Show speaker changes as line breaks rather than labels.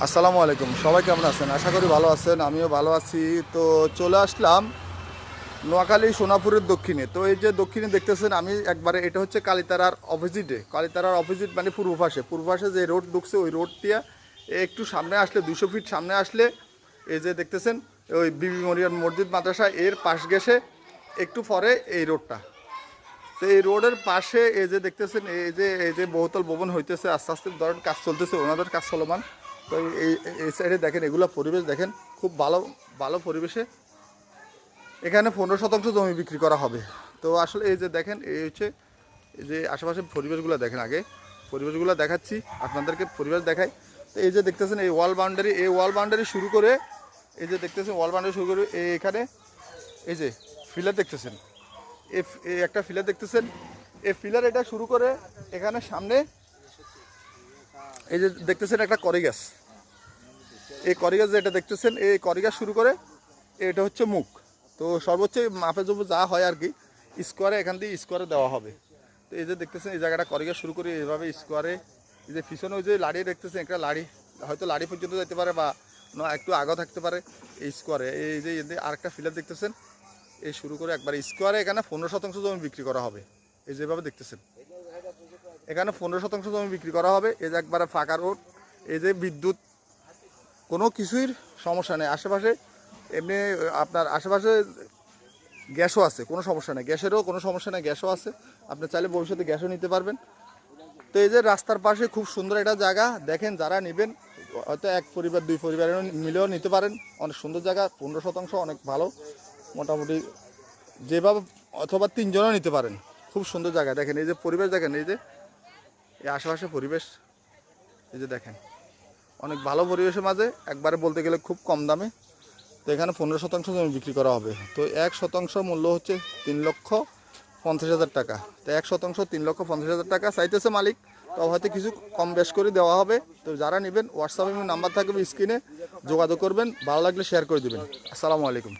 আসসালামু আলাইকুম, সবাই কেমন আছেন? আশা করি ভালো আছেন, আমিও ভালো আছি। তো চলে আসলাম নোয়াখালী সোনাপুরের দক্ষিণে। তো এই যে দক্ষিণে দেখতেছেন, আমি একবারে এটা হচ্ছে কালীতারার অপোজিটে, কালীতারার অপোজিট মানে পূর্ব পাশে যে রোড ঢুকছে ওই রোডটিয়া একটু সামনে আসলে 200 ফিট সামনে আসলে এই যে দেখতেছেন ওই বিবি মরিয়ম মসজিদ মাদ্রাসা এর পাশ গেছে একটু পরে এই রোডটা। তো এই রোডের পাশে এই যে দেখতেছেন এই যে বহুতল ভবন হইতেছে, আস্তে আস্তে ধরেন কাজ চলতেছে, ওনাদের কাজ চলমান। তো এই এই সাইডে দেখেন, এগুলো পরিবেশ দেখেন, খুব ভালো ভালো পরিবেশে এখানে 15 শতাংশ জমি বিক্রি করা হবে। তো আসলে এই যে দেখেন, এই হচ্ছে এই যে আশেপাশে পরিবেশগুলো দেখেন, আগে পরিবেশগুলো দেখাচ্ছি আপনাদেরকে, পরিবেশ দেখাই। তো এই যে দেখতেছেন এই ওয়াল বাউন্ডারি শুরু করে এই যে দেখতেছেন ওয়াল বাউন্ডারি শুরু করে এখানে এই যে ফিলার দেখতেছেন, এই একটা ফিলার দেখতেছেন, এই ফিলার এটা শুরু করে এখানে সামনে এই যে দেখতেছেন একটা করি গাছ, এই করি গাছ যেটা দেখতেছেন এই করি গাছ শুরু করে এটা হচ্ছে মুখ। তো সর্বোচ্চ মাপে জন্য যা হয় আর কি স্কোয়ারে, এখান দিয়ে স্কোয়ারে দেওয়া হবে। তো এই যে দেখতেছেন এই জায়গাটা করি গাছ শুরু করে এইভাবে স্কোয়ারে, এই যে পিছনে ওই যে লাড়ি দেখতেছেন, একটা লাড়ি হয়তো লাড়ি পর্যন্ত যেতে পারে বা একটু আগেও থাকতে পারে এই স্কোয়ারে। এই যে আরেকটা ফিলার দেখতেছেন, এই শুরু করে একবার স্কোয়ারে এখানে 15 শতাংশ জমি বিক্রি করা হবে। এই যেভাবে দেখতেছেন এখানে 15 শতাংশ জমি বিক্রি করা হবে। এই যে একবারে ফাঁকা রোড, এই যে বিদ্যুৎ কোনো কিছুই সমস্যা নেই আশেপাশে। এমনি আপনার আশেপাশে গ্যাসও আছে, কোনো সমস্যা নেই, গ্যাসেরও কোনো সমস্যা নেই, গ্যাসও আছে, আপনি চাইলে ভবিষ্যতে গ্যাসও নিতে পারবেন। তো এই যে রাস্তার পাশে খুব সুন্দর একটা জায়গা দেখেন, যারা নেবেন হয়তো এক পরিবার দুই পরিবারের মিলেও নিতে পারেন, অনেক সুন্দর জায়গা, 15 শতাংশ অনেক ভালো মোটামুটি যেভাবে, অথবা তিনজনও নিতে পারেন, খুব সুন্দর জায়গা। দেখেন এই যে পরিবেশ দেখেন, এই যে এই আশেপাশে পরিবেশ এই যে দেখেন, অনেক ভালো পরিবেশের মাঝে একবারে বলতে গেলে খুব কম দামে। তো এখানে 15 শতাংশ জমি বিক্রি করা হবে। তো 1 শতাংশ মূল্য হচ্ছে 3,50,000 টাকা। তো 1 শতাংশ 3,50,000 টাকা চাইতেছে মালিক, তো হয়তো কিছু কম বেশ করে দেওয়া হবে। তো যারা নেবেন হোয়াটসঅ্যাপে নাম্বার থাকবে স্ক্রিনে, যোগাযোগ করবেন, ভালো লাগলে শেয়ার করে দেবেন। আসসালামু আলাইকুম।